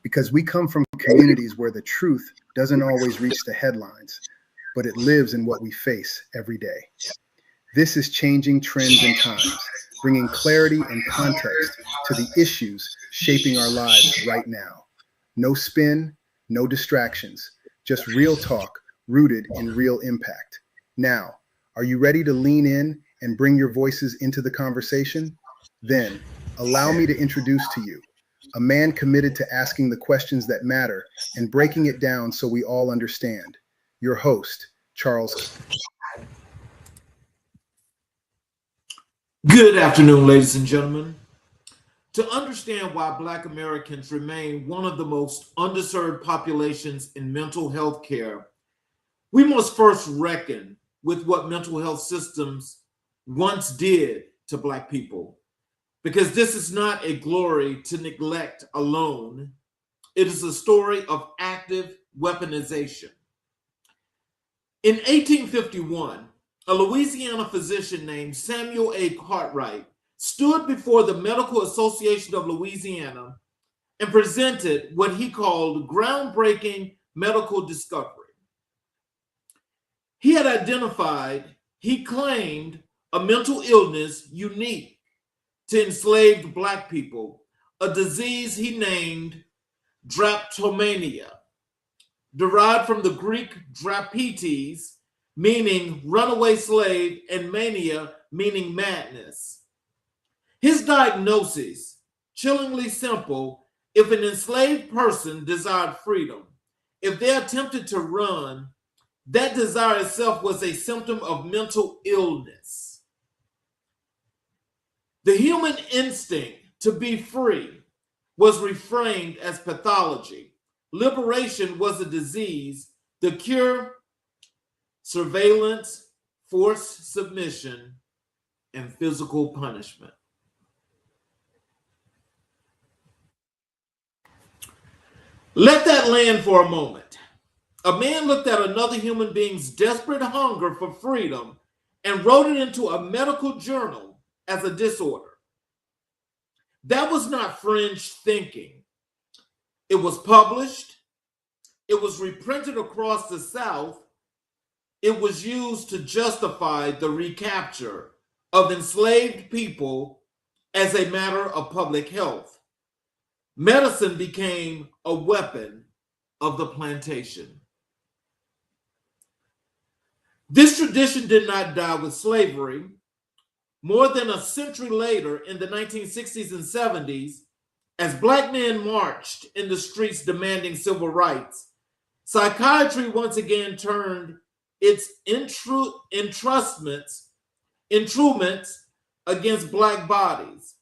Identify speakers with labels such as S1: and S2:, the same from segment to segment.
S1: because we come from communities where the truth doesn't always reach the headlines, but it lives in what we face every day. This is Changing Trends and Times, bringing clarity and context to the issues shaping our lives right now. No spin, no distractions, just real talk rooted in real impact. Now, are you ready to lean in and bring your voices into the conversation? Then, allow me to introduce to you a man committed to asking the questions that matter and breaking it down so we all understand. Your host, Charles.
S2: Good afternoon, ladies and gentlemen. To understand why Black Americans remain one of the most underserved populations in mental health care, we must first reckon with what mental health systems once did to Black people. Because this is not a glory to neglect alone. It is a story of active weaponization. In 1851, a Louisiana physician named Samuel A. Cartwright stood before the Medical Association of Louisiana and presented what he called groundbreaking medical discovery. He had identified, he claimed, a mental illness unique to enslaved Black people, a disease he named drapetomania, derived from the Greek drapetes, meaning runaway slave, and mania, meaning madness. His diagnosis, chillingly simple: if an enslaved person desired freedom, if they attempted to run, that desire itself was a symptom of mental illness. The human instinct to be free was reframed as pathology. Liberation was a disease. The cure: surveillance, forced submission, and physical punishment. Let that land for a moment. A man looked at another human being's desperate hunger for freedom and wrote it into a medical journal as a disorder. That was not fringe thinking. It was published. It was reprinted across the South. It was used to justify the recapture of enslaved people as a matter of public health. Medicine became a weapon of the plantation. This tradition did not die with slavery. More than a century later, in the 1960s and 70s, as Black men marched in the streets demanding civil rights, psychiatry once again turned its intrudements against Black bodies.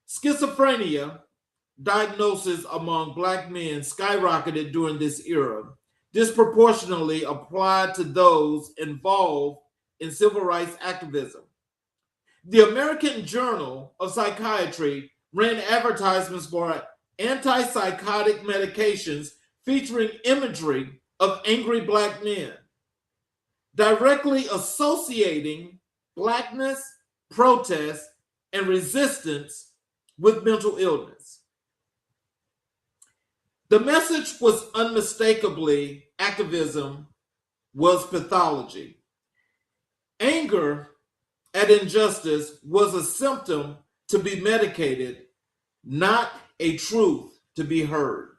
S2: Schizophrenia diagnosis among Black men skyrocketed during this era, disproportionately applied to those involved in civil rights activism. The American Journal of Psychiatry ran advertisements for antipsychotic medications featuring imagery of angry Black men, directly associating Blackness, protest, and resistance with mental illness. The message was unmistakably activism was pathology. Anger at injustice was a symptom to be medicated, not a truth to be heard.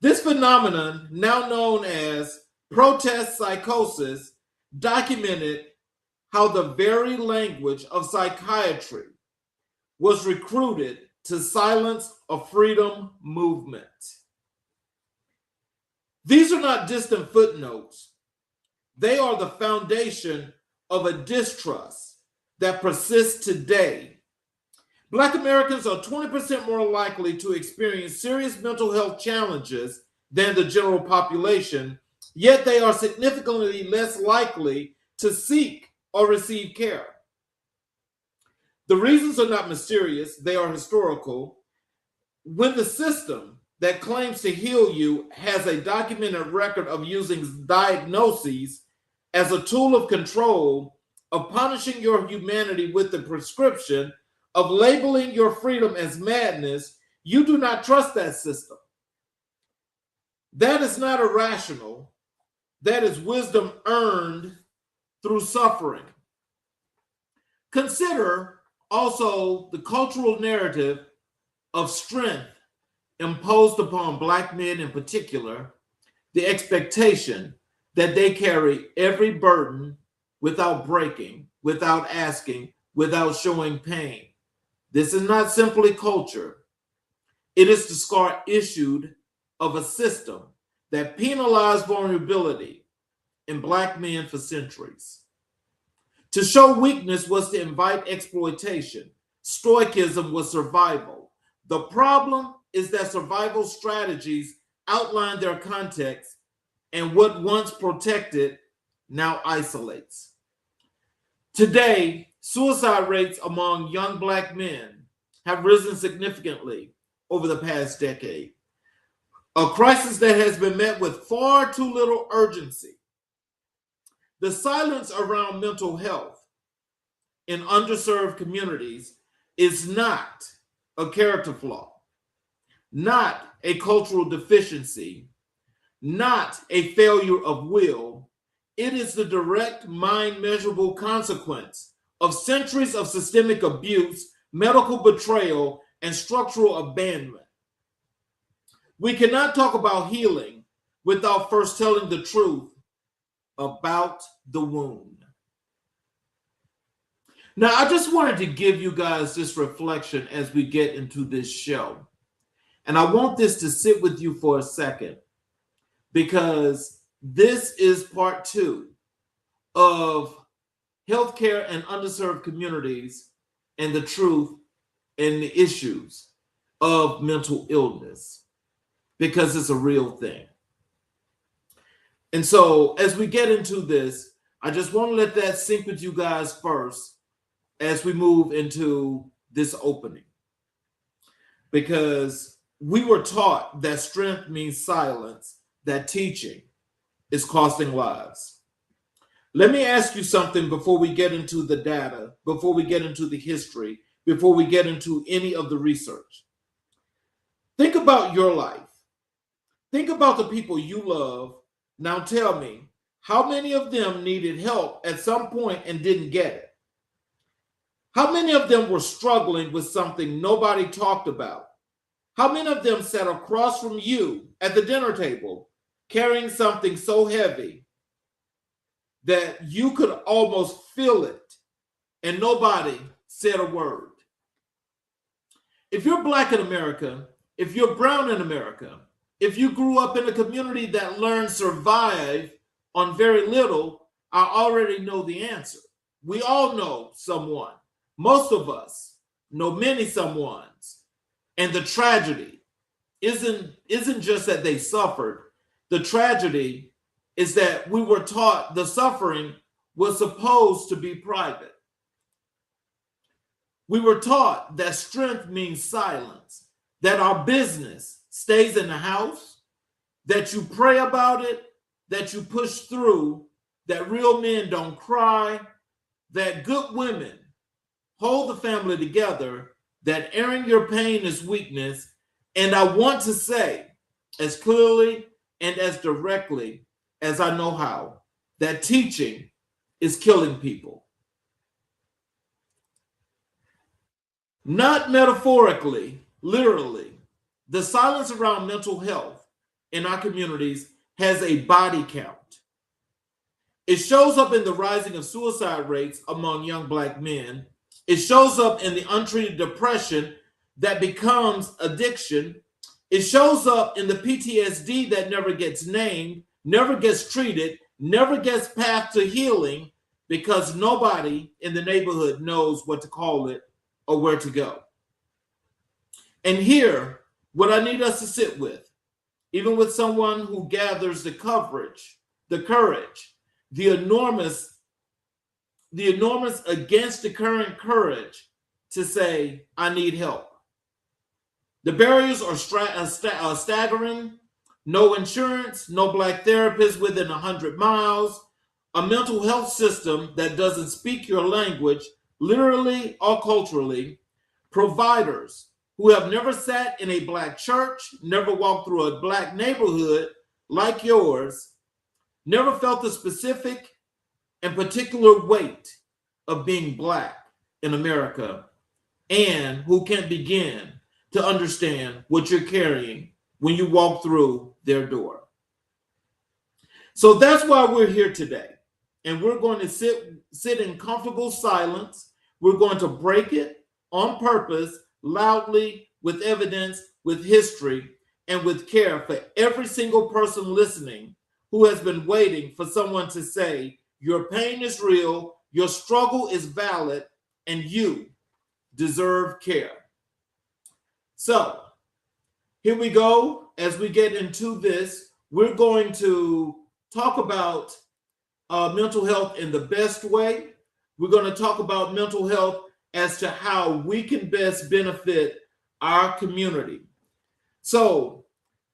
S2: This phenomenon, now known as protest psychosis, documented how the very language of psychiatry was recruited to silence a freedom movement. These are not distant footnotes. They are the foundation of a distrust that persists today. Black Americans are 20% more likely to experience serious mental health challenges than the general population, yet they are significantly less likely to seek or receive care. The reasons are not mysterious, they are historical. When the system that claims to heal you has a documented record of using diagnoses as a tool of control, of punishing your humanity with the prescription, of labeling your freedom as madness, you do not trust that system. That is not irrational. That is wisdom earned through suffering. Consider also the cultural narrative of strength imposed upon Black men in particular, the expectation that they carry every burden without breaking, without asking, without showing pain. This is not simply culture. It is the scar issued of a system that penalized vulnerability in Black men for centuries. To show weakness was to invite exploitation. Stoicism was survival. The problem is that survival strategies outline their context, and what once protected now isolates. Today, suicide rates among young Black men have risen significantly over the past decade, a crisis that has been met with far too little urgency. The silence around mental health in underserved communities is not a character flaw, not a cultural deficiency, not a failure of will. It is the direct, mind measurable consequence of centuries of systemic abuse, medical betrayal, and structural abandonment. We cannot talk about healing without first telling the truth about the wound. Now, I just wanted to give you guys this reflection as we get into this show. And I want this to sit with you for a second, because this is part 2 of healthcare and underserved communities and the truth and the issues of mental illness, because it's a real thing. And so as we get into this, I just want to let that sink with you guys first as we move into this opening, because we were taught that strength means silence, that teaching is costing lives. Let me ask you something before we get into the data, before we get into the history, before we get into any of the research. Think about your life. Think about the people you love. Now tell me, how many of them needed help at some point and didn't get it? How many of them were struggling with something nobody talked about? How many of them sat across from you at the dinner table carrying something so heavy that you could almost feel it and nobody said a word? If you're Black in America, if you're brown in America, if you grew up in a community that learned survive on very little, I already know the answer. We all know someone. Most of us know many someones. And the tragedy isn't just that they suffered. The tragedy is that we were taught the suffering was supposed to be private. We were taught that strength means silence, that our business stays in the house, that you pray about it, that you push through, that real men don't cry, that good women hold the family together, that airing your pain is weakness. And I want to say as clearly and as directly as I know how, that teaching is killing people. Not metaphorically, literally. The silence around mental health in our communities has a body count. It shows up in the rising of suicide rates among young Black men. It shows up in the untreated depression that becomes addiction. It shows up in the PTSD that never gets named, never gets treated, never gets path to healing, because nobody in the neighborhood knows what to call it or where to go. And here, what I need us to sit with, even with someone who gathers the coverage, the courage, the enormous against the current courage to say, I need help. The barriers are staggering. No insurance, no Black therapists within 100 miles, a mental health system that doesn't speak your language, literally or culturally, providers who have never sat in a Black church, never walked through a Black neighborhood, like yours, never felt the specific and particular weight of being Black in America, and who can't begin to understand what you're carrying when you walk through their door. So that's why we're here today. And we're going to sit in comfortable silence. We're going to break it on purpose, loudly, with evidence, with history, and with care for every single person listening who has been waiting for someone to say, your pain is real, your struggle is valid, and you deserve care. So here we go. As we get into this, we're going to talk about mental health in the best way. We're going to talk about mental health as to how we can best benefit our community. So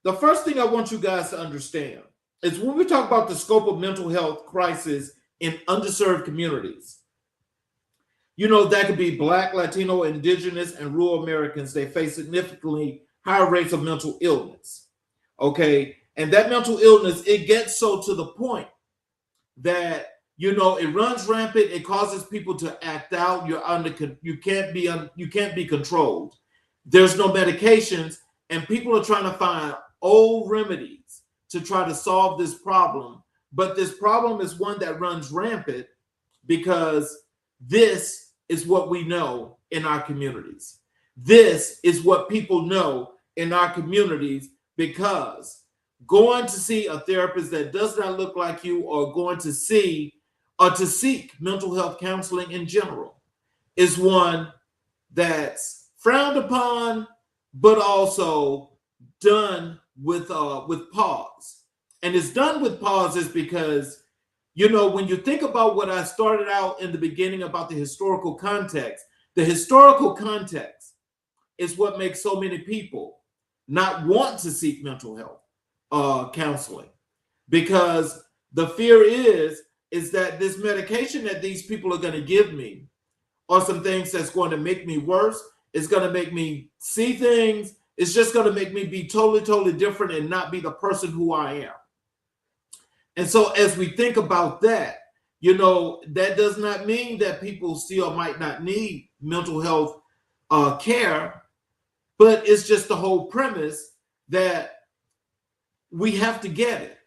S2: the first thing I want you guys to understand is when we talk about the scope of mental health crisis in underserved communities, you know, that could be Black, Latino, Indigenous, and rural Americans. They face significantly higher rates of mental illness. Okay. And that mental illness, it gets so to the point that, you know, it runs rampant. It causes people to act out. You can't be controlled. There's no medications, and people are trying to find old remedies to try to solve this problem. But this problem is one that runs rampant because this is what we know in our communities. This is what people know in our communities, because going to see a therapist that does not look like you, or going to see or to seek mental health counseling in general, is one that's frowned upon, but also done with pause. And it's done with pauses because, you know, when you think about what I started out in the beginning about the historical context is what makes so many people not want to seek mental health counseling, because the fear is that this medication that these people are going to give me are some things that's going to make me worse. It's going to make me see things. It's just going to make me be totally different and not be the person who I am. And so as we think about that, you know, that does not mean that people still might not need mental health care, but it's just the whole premise that we have to get it.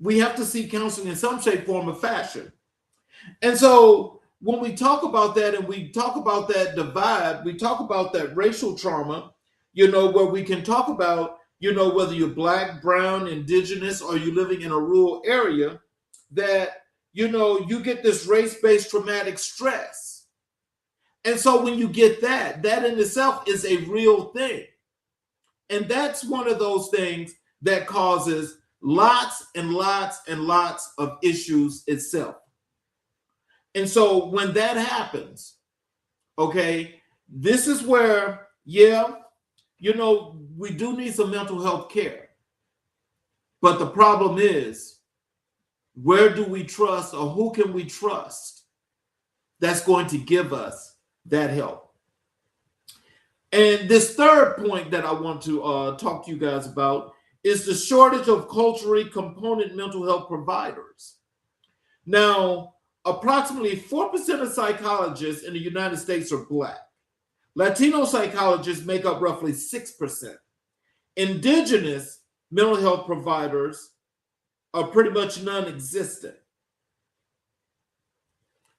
S2: We have to seek counseling in some shape, form, or fashion. And so when we talk about that, and we talk about that divide, we talk about that racial trauma, you know, where we can talk about, you know, whether you're Black, brown, Indigenous, or you're living in a rural area, that, you know, you get this race-based traumatic stress. And so when you get that in itself is a real thing. And that's one of those things that causes lots and lots and lots of issues itself. And so when that happens, okay, this is where, yeah, you know, we do need some mental health care. But the problem is, where do we trust, or who can we trust that's going to give us that help? And this third point that I want to talk to you guys about is the shortage of culturally component mental health providers. Now, approximately 4% of psychologists in the United States are Black. Latino psychologists make up roughly 6%. Indigenous mental health providers are pretty much non-existent.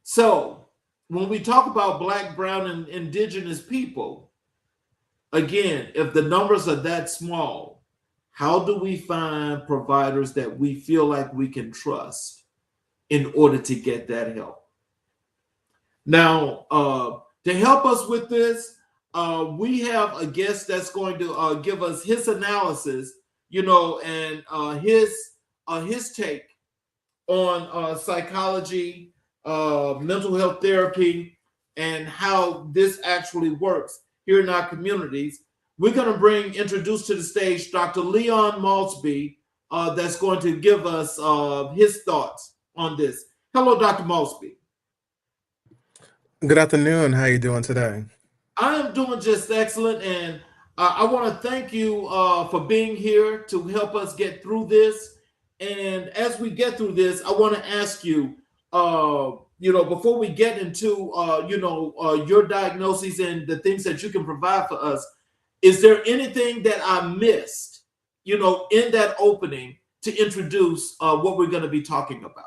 S2: So when we talk about Black, brown, and Indigenous people, again, if the numbers are that small, how do we find providers that we feel like we can trust in order to get that help? Now, to help us with this, we have a guest that's going to give us his analysis, you know, and his take on psychology, mental health therapy, and how this actually works here in our communities. We're going to introduce to the stage Dr. Leon Malsby, that's going to give us his thoughts on this. Hello, Dr. Malsby.
S3: Good afternoon. How are you doing today?
S2: I am doing just excellent, and I want to thank you for being here to help us get through this. And as we get through this, I want to ask you, before we get into, your diagnoses and the things that you can provide for us, is there anything that I missed, in that opening to introduce what we're going to be talking about?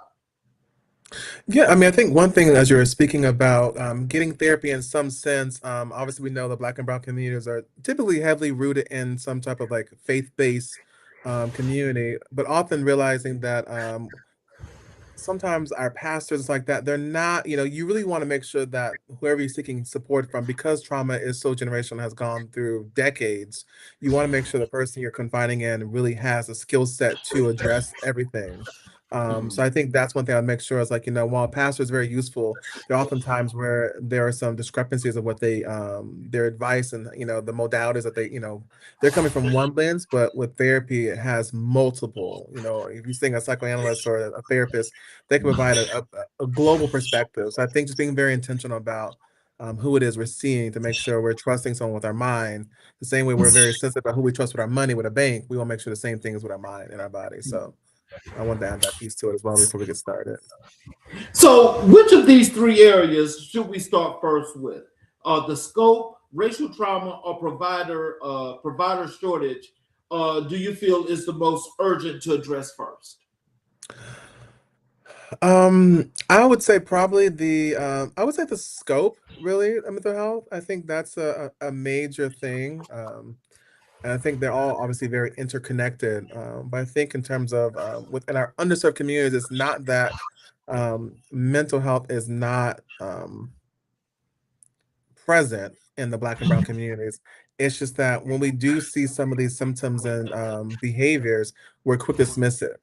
S3: Yeah, I mean, I think one thing as you're speaking about getting therapy in some sense, obviously we know the Black and Brown communities are typically heavily rooted in some type of like faith-based community, but often realizing that sometimes our pastors like that, they're not, you really want to make sure that whoever you're seeking support from, because trauma is so generational, has gone through decades, you want to make sure the person you're confiding in really has a skill set to address everything. So
S2: Mhm.
S3: I think that's one thing I make sure is like, while a pastor is very useful, there are often times where there are some discrepancies of what their advice and, the modalities that they're coming from one lens, but with therapy, it has multiple, if you're seeing a psychoanalyst or a therapist, they can provide a global perspective. So I think just being very intentional about who it is we're seeing to make sure we're trusting someone with our mind, the same way we're very sensitive about who we trust with our money with a bank, we want to make sure the same thing is with our mind and our body. So I wanted to add that piece to it as well before we get started.
S2: So, which of these three areas should we start first with? The scope, racial trauma, or provider shortage? Do you feel is the most urgent to address first?
S3: I would say probably I would say the scope really of mental health. I think that's a major thing. And I think they're all obviously very interconnected. But I think in terms of within our underserved communities, it's not that mental health is not present in the Black and Brown communities. It's just that when we do see some of these symptoms and behaviors, we're quick to dismiss it,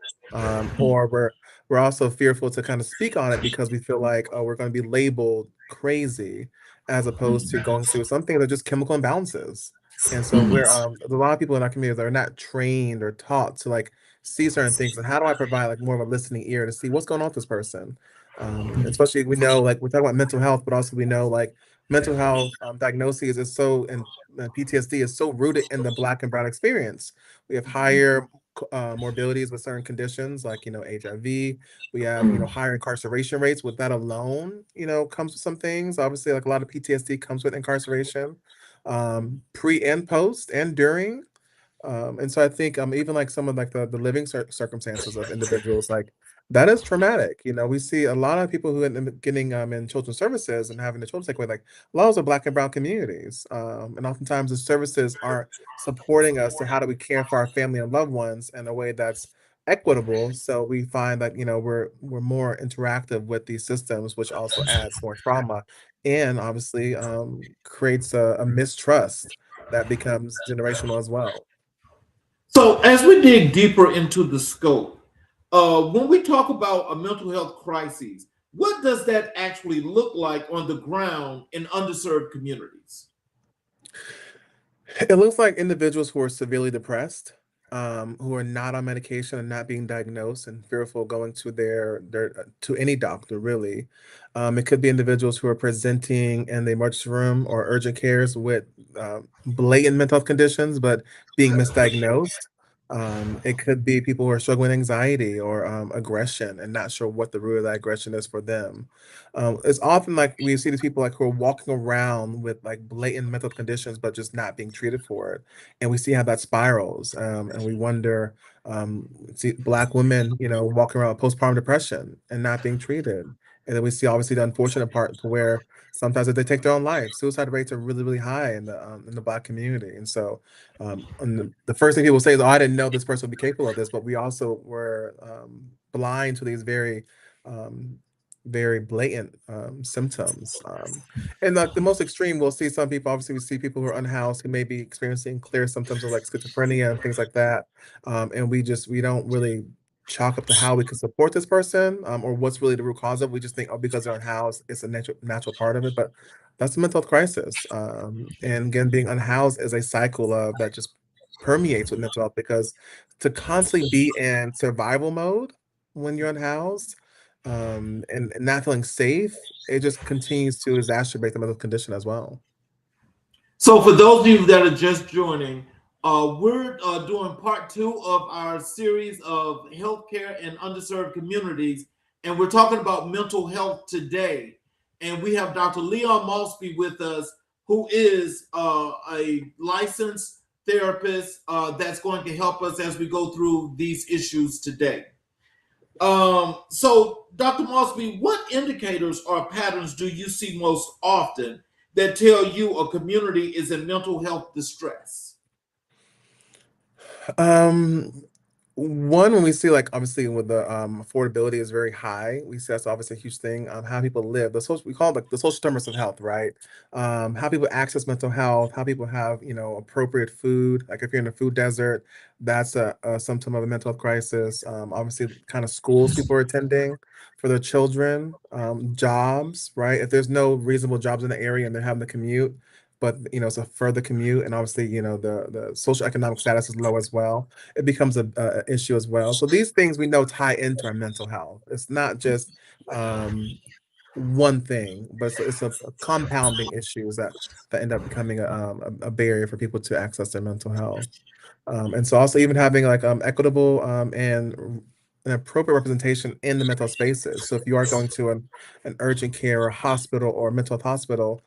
S3: or we're also fearful to kind of speak on it because we feel like, oh, we're going to be labeled crazy, as opposed to going through something that are just chemical imbalances. And so there's a lot of people in our community that are not trained or taught to like see certain things. And how do I provide like more of a listening ear to see what's going on with this person? Especially we know like we're talking about mental health, but also we know like mental health diagnoses is so and PTSD is so rooted in the Black and Brown experience. We have higher morbidities with certain conditions like HIV. We have higher incarceration rates. With that alone, comes with some things. Obviously, like a lot of PTSD comes with incarceration, pre and post and during. And so I think even like some of like the living circumstances of individuals, like that is traumatic. We see a lot of people who end up getting in children's services and having the children take away, like a lot of those are Black and Brown communities. And oftentimes the services are supporting us to how do we care for our family and loved ones in a way that's equitable. So we find that we're more interactive with these systems, which also adds more trauma and obviously creates a mistrust that becomes generational as well.
S2: So, as we dig deeper into the scope, when we talk about a mental health crisis, what does that actually look like on the ground in underserved communities?
S3: It looks like individuals who are severely depressed, who are not on medication and not being diagnosed and fearful going to their to any doctor really. It could be individuals who are presenting in the emergency room or urgent cares with blatant mental health conditions, but being misdiagnosed. It could be people who are struggling with anxiety or aggression and not sure what the root of that aggression is for them. It's often like we see these people like who are walking around with like blatant mental conditions, but just not being treated for it, and we see how that spirals. And we wonder, see Black women, walking around with postpartum depression and not being treated, and then we see obviously the unfortunate part to where sometimes if they take their own life, suicide rates are really really high in the Black community, and so and the first thing people say is, "Oh, I didn't know this person would be capable of this," but we also were blind to these um, very blatant symptoms. And like the most extreme, we'll see some people. Obviously, we see people who are unhoused who may be experiencing clear symptoms of like schizophrenia and things like that. And we don't really chalk up to how we can support this person or what's really the root cause of it. We just think, oh, because they're unhoused, it's a natural part of it. But that's a mental health crisis. And again, being unhoused is a cycle of that just permeates with mental health because to constantly be in survival mode when you're unhoused and not feeling safe, it just continues to exacerbate the mental condition as well.
S2: So, for those of you that are just joining, we're doing part two of our series of healthcare and underserved communities, and we're talking about mental health today. And we have Dr. Leon Malsby with us, who is a licensed therapist that's going to help us as we go through these issues today. So, Dr. Mosby, what indicators or patterns do you see most often that tell you a community is in mental health distress?
S3: Um, One, when we see like obviously with the affordability is very high, we see that's obviously a huge thing. How people live, the social we call it like the social determinants of health, right? How people access mental health, how people have appropriate food. Like if you're in a food desert, that's a symptom of a mental health crisis. Obviously, the kind of schools people are attending for their children, jobs, right? If there's no reasonable jobs in the area and they're having to commute, but it's a further commute, and obviously the social economic status is low as well, it becomes a issue as well. So these things we know tie into our mental health. It's not just um, one thing, but it's a compounding issues that end up becoming a barrier for people to access their mental health. And so also even having like equitable and an appropriate representation in the mental spaces. So if you are going to an urgent care or hospital or mental health hospital,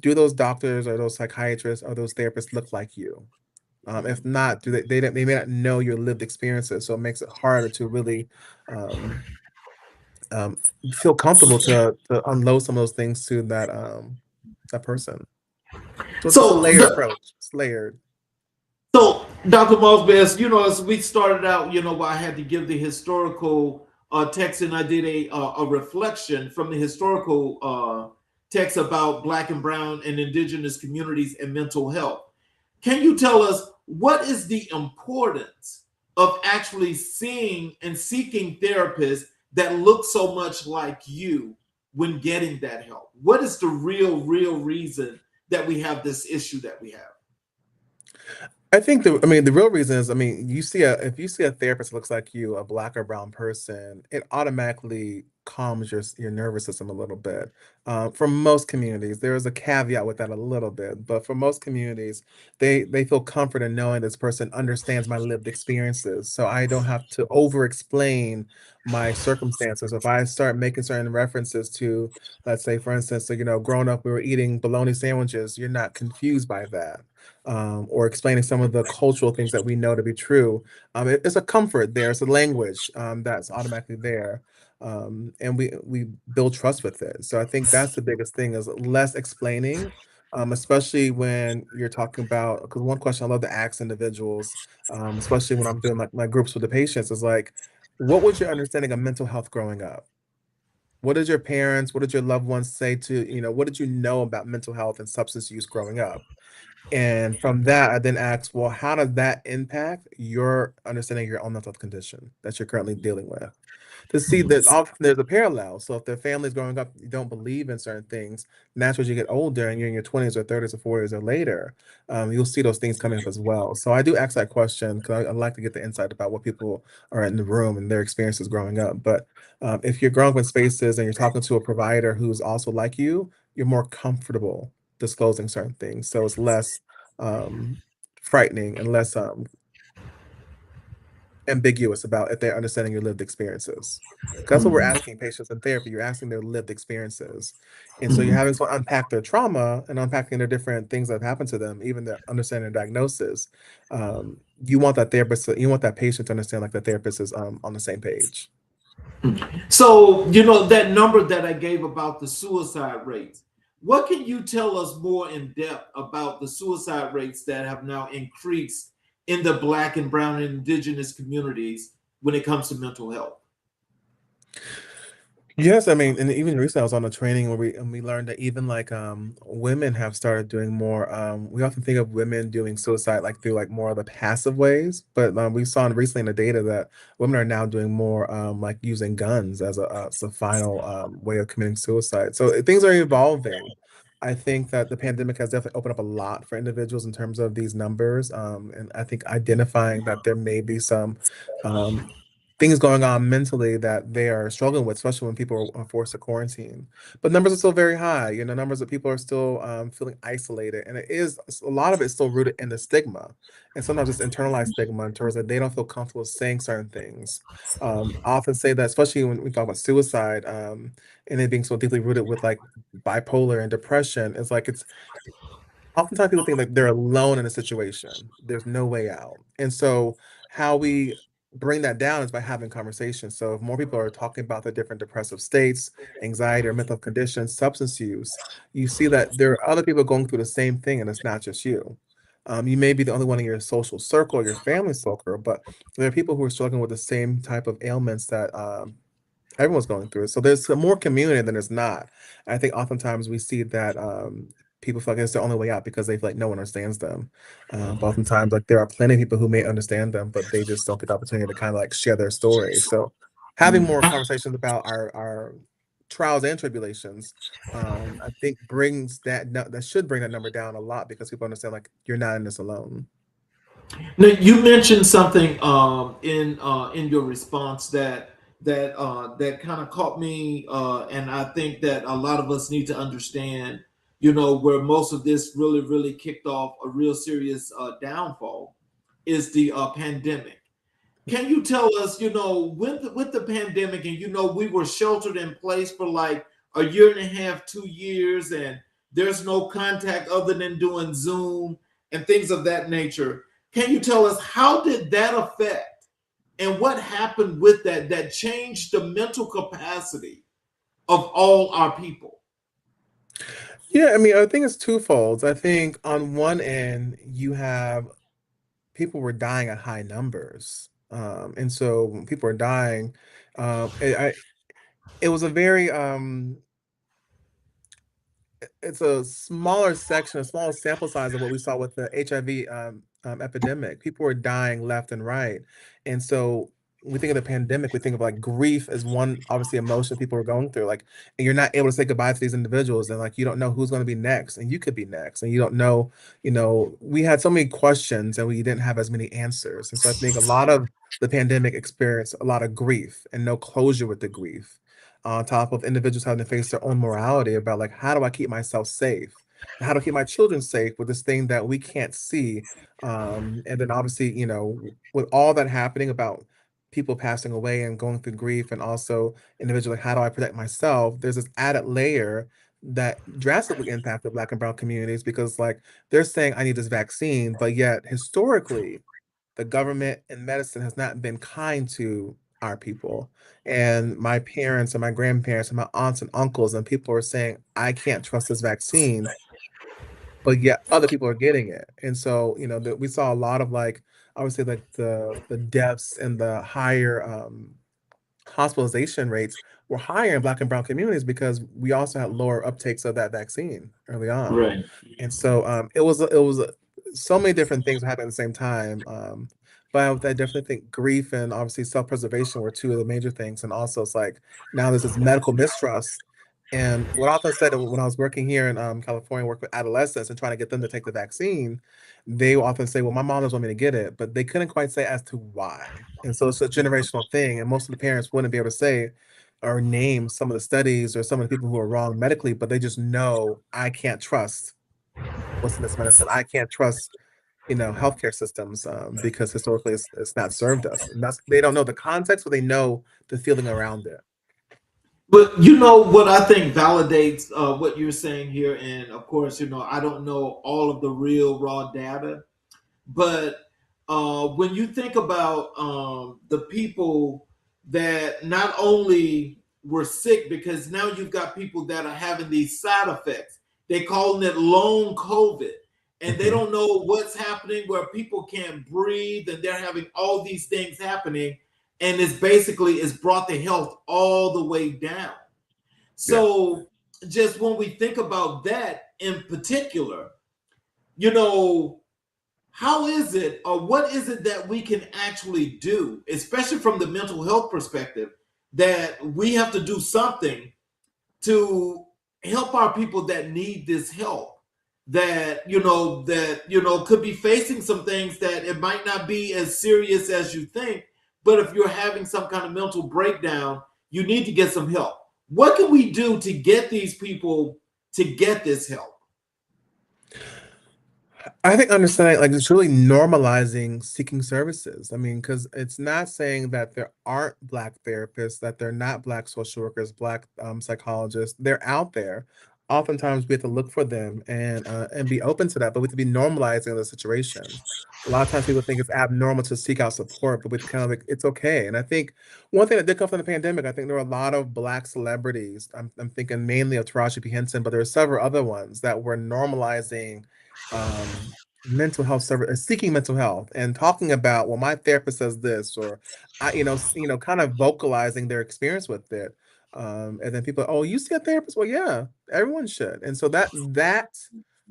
S3: do those doctors or those psychiatrists or those therapists look like you? If not, do they may not know your lived experiences, so it makes it harder to really um, um, feel comfortable to unload some of those things to that person. So it's a
S2: So,
S3: layered approach. It's layered.
S2: Dr. Mosby, as we started out, I had to give the historical text, and I did a reflection from the historical text about Black and Brown and Indigenous communities and mental health. Can you tell us what is the importance of actually seeing and seeking therapists that look so much like you when getting that help? What is the real reason that we have this issue that we have?
S3: I think the real reason is, if you see a therapist that looks like you, a black or brown person, it automatically calms your nervous system a little bit. For most communities, there is a caveat with that a little bit, but for most communities, they feel comfort in knowing this person understands my lived experiences, so I don't have to over explain my circumstances. If I start making certain references to, let's say, for instance, so, growing up, we were eating bologna sandwiches, you're not confused by that, or explaining some of the cultural things that we know to be true. It's a comfort there. It's a language that's automatically there, and we build trust with it. So I think that's the biggest thing is less explaining, especially when you're talking about. Because one question I love to ask individuals, especially when I'm doing like my groups with the patients, is like, what was your understanding of mental health growing up? What did your parents, what did your loved ones say to, what did you know about mental health and substance use growing up? And from that, I then asked, well, how does that impact your understanding of your own mental health condition that you're currently dealing with? To see that often there's a parallel. So if their family's growing up, you don't believe in certain things, naturally as you get older and you're in your 20s or 30s or 40s or later, you'll see those things coming up as well. So I do ask that question because I like to get the insight about what people are in the room and their experiences growing up. But if you're growing up in spaces and you're talking to a provider who's also like you're more comfortable disclosing certain things. So it's less um, frightening and less ambiguous about if they're understanding your lived experiences. Because that's what we're asking patients in therapy. You're asking their lived experiences. And so you're having to unpack their trauma and unpacking their different things that have happened to them, even their understanding their diagnosis. You want that you want that patient to understand like the therapist is on the same page.
S2: So, that number that I gave about the suicide rates, what can you tell us more in depth about the suicide rates that have now increased in the Black and Brown and Indigenous communities when it comes to mental health?
S3: Yes, and even recently I was on a training where we learned that even like women have started doing more. We often think of women doing suicide like through like more of the passive ways, but we saw recently in the data that women are now doing more like using guns as a final way of committing suicide. So things are evolving. I think that the pandemic has definitely opened up a lot for individuals in terms of these numbers, and I think identifying that there may be some um, things going on mentally that they are struggling with, especially when people are forced to quarantine. But numbers are still very high. Numbers of people are still feeling isolated, and a lot of it is still rooted in the stigma, and sometimes it's internalized stigma in terms that they don't feel comfortable saying certain things. I often say that, especially when we talk about suicide, and it being so deeply rooted with like bipolar and depression, it's like it's oftentimes people think like they're alone in a situation. There's no way out. And so how we bring that down is by having conversations. So if more people are talking about the different depressive states, anxiety or mental conditions, substance use, you see that there are other people going through the same thing and it's not just you. You may be the only one in your social circle, your family circle, but there are people who are struggling with the same type of ailments that everyone's going through it. So there's more community than there's not. I think oftentimes we see that people feel like it's the only way out because they feel like no one understands them. But oftentimes, like there are plenty of people who may understand them, but they just don't get the opportunity to kind of like share their story. So having more conversations about our trials and tribulations, I think brings that should bring that number down a lot because people understand like you're not in this alone.
S2: Now, you mentioned something in your response that kind of caught me, and I think that a lot of us need to understand. Where most of this really kicked off a real serious downfall is the pandemic. Can you tell us, with the pandemic, and we were sheltered in place for like a year and a half, 2 years, and there's no contact other than doing Zoom and things of that nature. Can you tell us how did that affect and what happened with that changed the mental capacity of all our people?
S3: Yeah, I mean, I think it's twofold. I think on one end, you have people were dying at high numbers. And so when people are dying, it was a very it's a smaller section, a smaller sample size of what we saw with the HIV epidemic. People were dying left and right, and so when we think of the pandemic, we think of like grief as one obviously emotion people are going through. Like, and you're not able to say goodbye to these individuals, and like you don't know who's going to be next, and you could be next, and you don't know. We had so many questions, and we didn't have as many answers, and so I think a lot of the pandemic experienced a lot of grief and no closure with the grief on top of individuals having to face their own morality about like how do I keep myself safe? How to keep my children safe with this thing that we can't see? And then obviously, with all that happening about people passing away and going through grief, and also individually, how do I protect myself? There's this added layer that drastically impacted Black and Brown communities because like they're saying I need this vaccine, but yet historically the government and medicine has not been kind to our people. And my parents and my grandparents and my aunts and uncles and people are saying, I can't trust this vaccine, but yet other people are getting it. And so, we saw a lot of like, I would say like the deaths and the higher hospitalization rates were higher in Black and Brown communities because we also had lower uptakes of that vaccine early on.
S2: Right.
S3: And so it was so many different things happening at the same time. But I definitely think grief and obviously self-preservation were two of the major things. And also it's like now there's this medical mistrust. And what I often said when I was working here in California, work with adolescents and trying to get them to take the vaccine, they will often say, well, my mom doesn't want me to get it, but they couldn't quite say as to why. And so it's a generational thing. And most of the parents wouldn't be able to say or name some of the studies or some of the people who are wrong medically, but they just know I can't trust what's in this medicine. I can't trust, healthcare systems because historically it's not served us. And they don't know the context, but they know the feeling around it.
S2: But what I think validates what you're saying here, and of course, I don't know all of the real raw data, but when you think about the people that not only were sick, because now you've got people that are having these side effects, they calling it long COVID, and they
S3: Mhm.
S2: don't know what's happening where people can't breathe, and they're having all these things happening, and it's brought the health all the way down.
S3: Yeah.
S2: So just when we think about that in particular, you know, how is it or what is it that we can actually do, especially from the mental health perspective, that we have to do something to help our people that need this help, that could be facing some things that it might not be as serious as you think, but if you're having some kind of mental breakdown, you need to get some help. What can we do to get these people to get this help?
S3: I think understanding, like, it's really normalizing seeking services. I mean, because it's not saying that there aren't Black therapists, that they're not Black social workers, Black psychologists. They're out there. Oftentimes, we have to look for them and be open to that, but we have to be normalizing the situations. A lot of times, people think it's abnormal to seek out support, but we kind of like it's okay. And I think one thing that did come from the pandemic, I think there were a lot of Black celebrities. I'm thinking mainly of Taraji P Henson, but there were several other ones that were normalizing mental health service, seeking mental health and talking about, well, my therapist says this, or kind of vocalizing their experience with it. And then people, oh, you see a therapist? Well, yeah, everyone should. And so that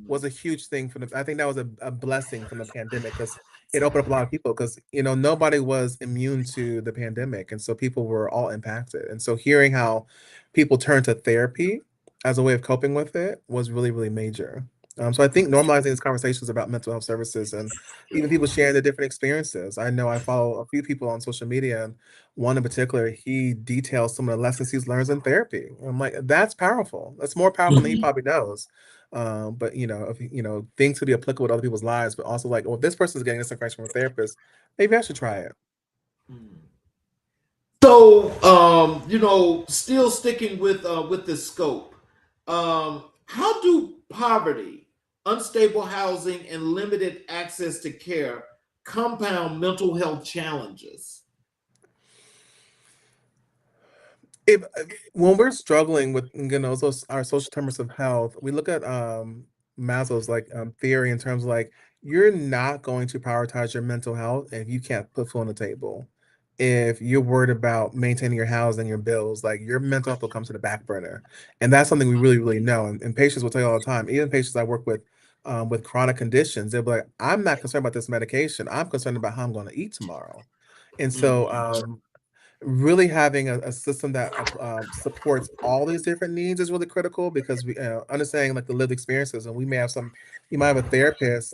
S3: was a huge thing I think that was a blessing from the pandemic because it opened up a lot of people because nobody was immune to the pandemic, and so people were all impacted. And so hearing how people turned to therapy as a way of coping with it was really, really major. So I think normalizing these conversations about mental health services and even people sharing their different experiences. I know I follow a few people on social media, and one in particular, he details some of the lessons he's learned in therapy. I'm like, that's powerful. That's more powerful than he probably knows. But if things could be applicable to other people's lives, but also like, well, if this person is getting this information from a therapist, maybe I should try it.
S2: So, still sticking with the scope, how do poverty, unstable housing, and limited access to care compound mental health challenges?
S3: If When we're struggling with those our social determinants of health, we look at Maslow's like theory in terms of like you're not going to prioritize your mental health if you can't put food on the table. If you're worried about maintaining your house and your bills, like your mental health will come to the back burner, and that's something we really, really know. And patients will tell you all the time. Even patients I work with chronic conditions, they'll be like, "I'm not concerned about this medication. I'm concerned about how I'm going to eat tomorrow." And so,
S2: Mhm.
S3: really having a system that supports all these different needs is really critical because we understanding like the lived experiences, and we may have you might have a therapist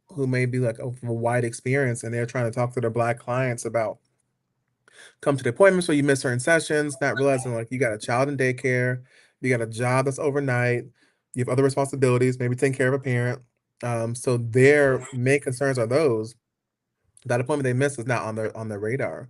S3: who may be like of a wide experience, and they're trying to talk to their Black clients about come to the appointments where you miss certain sessions, not realizing like you got a child in daycare, you got a job that's overnight, you have other responsibilities, maybe taking care of a parent. So their main concerns are those that appointment they miss is not on their radar.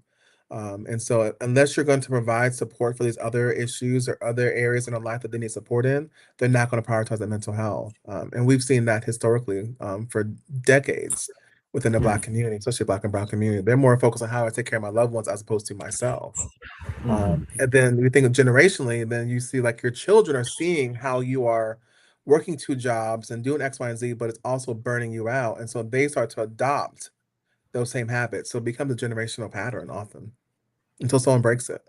S3: And so unless you're going to provide support for these other issues or other areas in their life that they need support in, they're not going to prioritize their mental health. And we've seen that historically for decades within the Black community, especially Black and Brown community. They're more focused on how I take care of my loved ones as opposed to myself.
S2: Mhm.
S3: And then we think of generationally, then you see like your children are seeing how you are working two jobs and doing X, Y, and Z, but it's also burning you out. And so they start to adopt those same habits. So it becomes a generational pattern often until someone breaks it.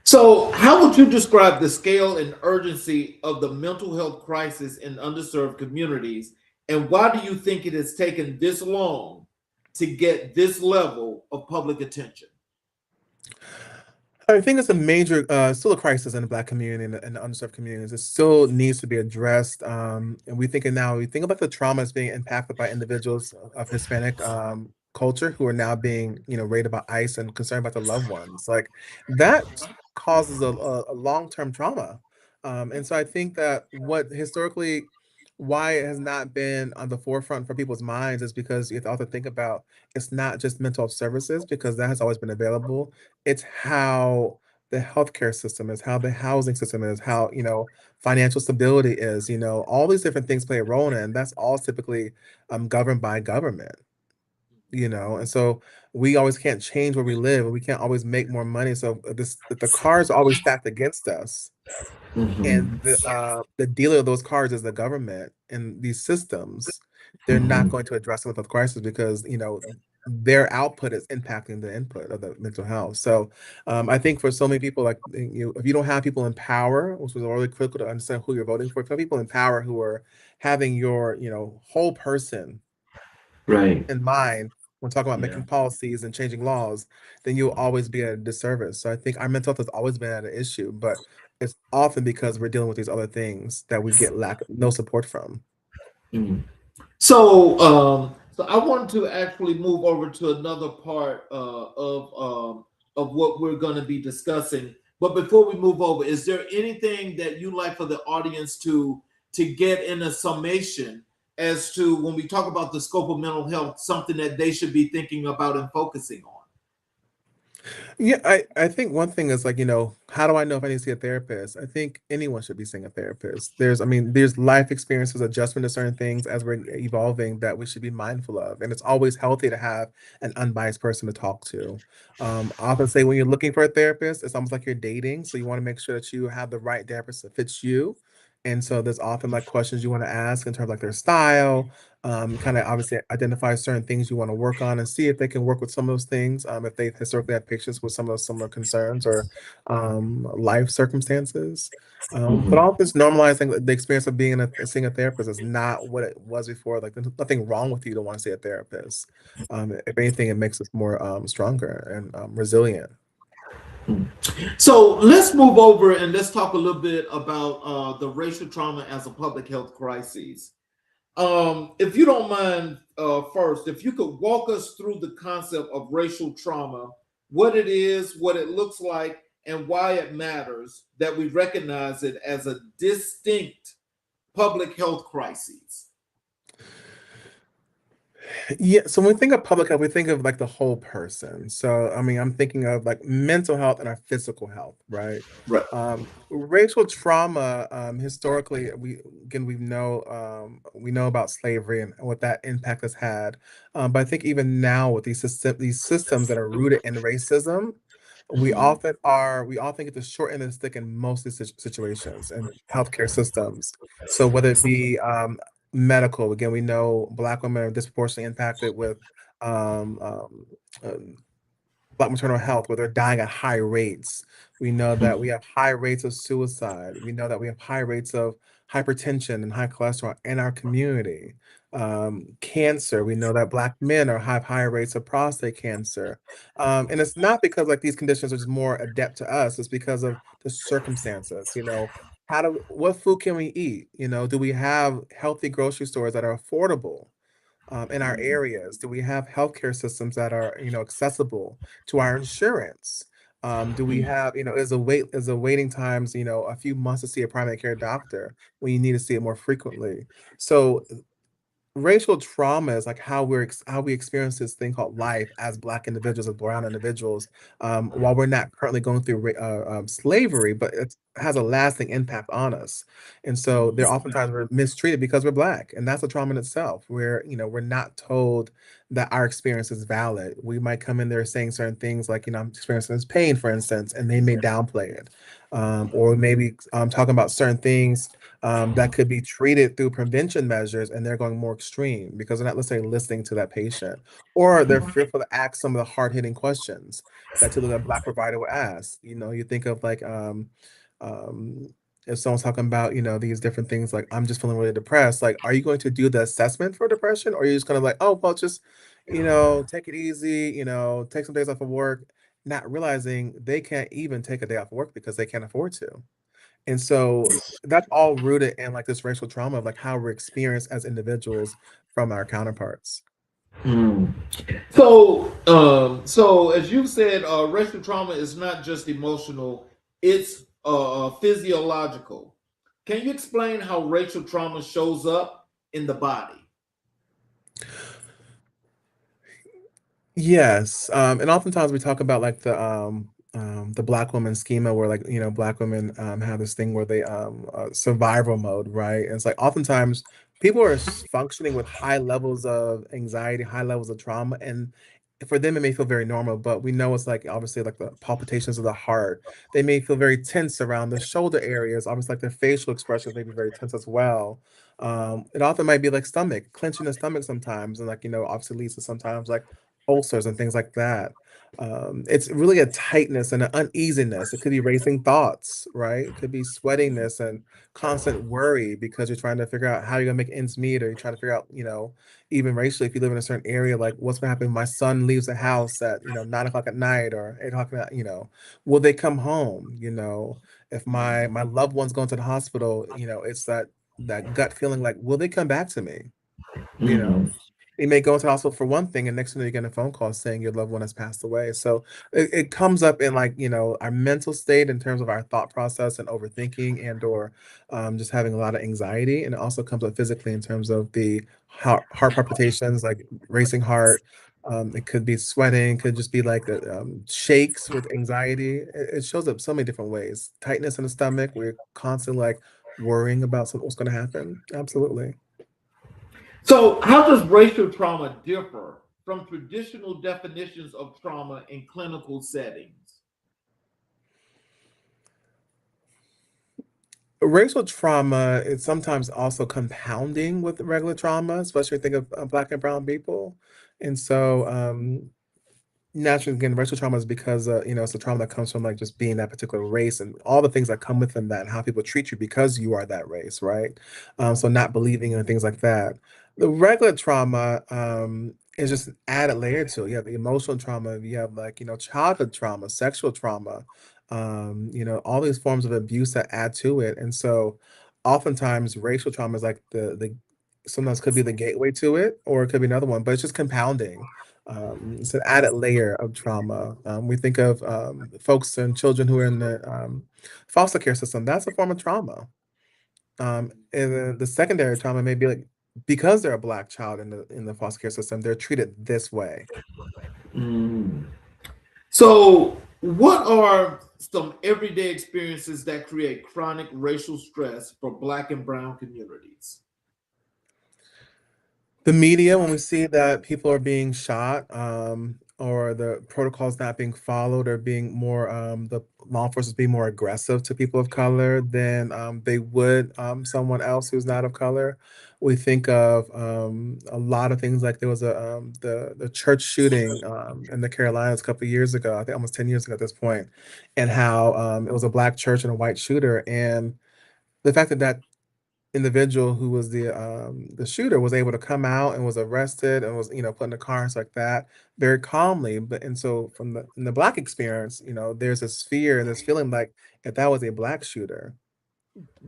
S2: So, how would you describe the scale and urgency of the mental health crisis in underserved communities? And why do you think it has taken this long to get this level of public attention?
S3: I think it's a major, still a crisis in the Black community and the underserved communities. It still needs to be addressed. And we think about the trauma that's being impacted by individuals of Hispanic culture who are now being, rated by ICE and concerned about their loved ones. Like that causes a long-term trauma. And so I think that why it has not been on the forefront for people's minds is because you have to also think about it's not just mental health services because that has always been available. It's how the healthcare system is, how the housing system is, how, financial stability is, all these different things play a role in it, and that's all typically governed by government, and so we always can't change where we live, and we can't always make more money. So the cards are always stacked against us, and
S2: Mhm.
S3: the dealer of those cards is the government and these systems. They're not
S2: Mhm.
S3: going to address the mental health crisis because their output is impacting the input of the mental health. So I think for so many people, like if you don't have people in power, which was really critical to understand who you're voting for, if you have people in power who are having your whole person
S2: Right.
S3: in mind when talking about
S2: Yeah.
S3: making policies and changing laws, then you'll always be at a disservice. So I think our mental health has always been at an issue, but it's often because we're dealing with these other things that we get no support from.
S2: Mhm. So, So I want to actually move over to another part of what we're going to be discussing. But before we move over, is there anything that you like for the audience to get in a summation as to when we talk about the scope of mental health, something that they should be thinking about and focusing on?
S3: Yeah, I think one thing is like, how do I know if I need to see a therapist? I think anyone should be seeing a therapist. There's life experiences, adjustment to certain things as we're evolving that we should be mindful of. And it's always healthy to have an unbiased person to talk to. I often say when you're looking for a therapist, it's almost like you're dating. So you want to make sure that you have the right therapist that fits you. And so there's often like questions you want to ask in terms of like their style, kind of obviously identify certain things you want to work on and see if they can work with some of those things. If they've historically had patients with some of those similar concerns or life circumstances. But
S2: Mhm.
S3: all this normalizing the experience of seeing a therapist is not what it was before. Like there's nothing wrong with you to want to see a therapist. If anything, it makes us more stronger and resilient.
S2: So let's move over and let's talk a little bit about the racial trauma as a public health crisis. If you don't mind, first, if you could walk us through the concept of racial trauma, what it is, what it looks like, and why it matters that we recognize it as a distinct public health crisis.
S3: Yeah, so when we think of public health, we think of like the whole person. So, I'm thinking of like mental health and our physical health, right?
S2: Right.
S3: Racial trauma, historically, we know about slavery and what that impact has had. But I think even now with these systems that are rooted in racism,
S2: Mhm.
S3: we often get the short end of the stick in most of these situations and healthcare systems. So whether it be medical, again, we know Black women are disproportionately impacted with um, um, uh, Black maternal health, where they're dying at high rates. We know that we have high rates of suicide. We know that we have high rates of hypertension and high cholesterol in our community. Cancer, we know that Black men have higher rates of prostate cancer. And it's not because like these conditions are just more adept to us, it's because of the circumstances. What food can we eat? Do we have healthy grocery stores that are affordable? In our areas? Do we have healthcare systems that are, accessible to our insurance? Do we have, is the waiting times, a few months to see a primary care doctor when you need to see it more frequently? So racial trauma is like how we experience this thing called life as Black individuals, as brown individuals, while we're not currently going through slavery, but it has a lasting impact on us. And so there oftentimes we're mistreated because we're Black, and that's a trauma in itself. Where we're not told that our experience is valid. We might come in there saying certain things like, I'm experiencing this pain, for instance, and they may downplay it, or maybe talking about certain things that could be treated through prevention measures, and they're going more extreme because they're not, let's say, listening to that patient, or they're fearful to ask some of the hard-hitting questions that typically a Black provider would ask. You think of like um, if someone's talking about these different things like, I'm just feeling really depressed, like, are you going to do the assessment for depression, or are you just kind of like, oh well, just take it easy, take some days off of work, not realizing they can't even take a day off of work because they can't afford to. And so that's all rooted in like this racial trauma of like how we're experienced as individuals from our counterparts.
S2: Mm. So as you said, racial trauma is not just emotional; it's physiological. Can you explain how racial trauma shows up in the body?
S3: Yes, and oftentimes we talk about like the Black woman schema, where like Black women have this thing where they survival mode, right? And it's like oftentimes people are functioning with high levels of anxiety, high levels of trauma, and for them it may feel very normal, but we know it's like obviously like the palpitations of the heart. They may feel very tense around the shoulder areas, obviously like their facial expressions may be very tense as well. It often might be like stomach, clenching the stomach sometimes, and like obviously leads to sometimes like ulcers and things like that. It's really a tightness and an uneasiness. It could be racing thoughts, right? It could be sweatiness and constant worry because you're trying to figure out how you're gonna make ends meet, or you're trying to figure out, even racially, if you live in a certain area, like what's gonna happen if my son leaves the house at 9 o'clock at night or 8 o'clock at night, will they come home? If my loved one's going to the hospital, it's that gut feeling like, will they come back to me? You know?
S2: Mhm.
S3: You may go into the hospital for one thing, and next thing you get a phone call saying your loved one has passed away. So it comes up in like, our mental state in terms of our thought process and overthinking and or just having a lot of anxiety. And it also comes up physically in terms of the heart palpitations, like racing heart. It could be sweating, could just be like shakes with anxiety. It shows up so many different ways. Tightness in the stomach. We're constantly like worrying about what's going to happen. Absolutely.
S2: So, how does racial trauma differ from traditional definitions of trauma in clinical settings?
S3: Racial trauma is sometimes also compounding with regular trauma, especially think of Black and Brown people. And so, naturally, again, racial trauma is because it's a trauma that comes from like just being that particular race and all the things that come within that and how people treat you because you are that race, right? So not believing and things like that. The regular trauma is just an added layer to it. You have the emotional trauma, you have like, childhood trauma, sexual trauma, all these forms of abuse that add to it. And so oftentimes racial trauma is like the sometimes could be the gateway to it, or it could be another one, but it's just compounding. It's an added layer of trauma. We think of folks and children who are in the foster care system. That's a form of trauma. And then the secondary trauma may be like because they're a Black child in the foster care system, they're treated this way.
S2: Mm. So, what are some everyday experiences that create chronic racial stress for Black and Brown communities?
S3: The media, when we see that people are being shot, or the protocols not being followed, or being more, the law enforcement being more aggressive to people of color than they would someone else who's not of color. We think of a lot of things like there was the church shooting in the Carolinas a couple of years ago, I think almost 10 years ago at this point, and how it was a Black church and a white shooter, and the fact that that individual who was the shooter was able to come out and was arrested and was, put in the car and stuff like that very calmly. But and so from the Black experience, there's this fear and this feeling like if that was a Black shooter,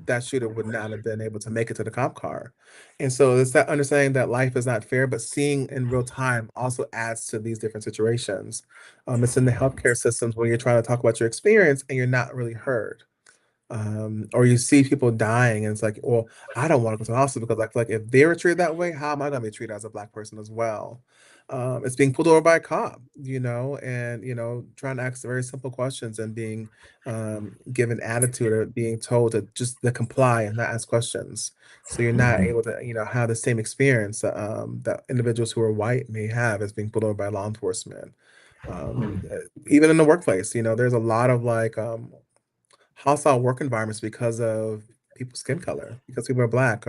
S3: that shooter would not have been able to make it to the cop car. And so it's that understanding that life is not fair, but seeing in real time also adds to these different situations. It's in the healthcare systems where you're trying to talk about your experience and you're not really heard, or you see people dying and it's like, well, I don't want to go to the hospital because I feel like if they were treated that way, how am I going to be treated as a Black person as well? It's being pulled over by a cop, and trying to ask very simple questions and being given attitude or being told to comply and not ask questions. So you're not able to have the same experience that individuals who are white may have as being pulled over by law enforcement. Even in the workplace, there's a lot of like hostile work environments because of people's skin color, because people are Black.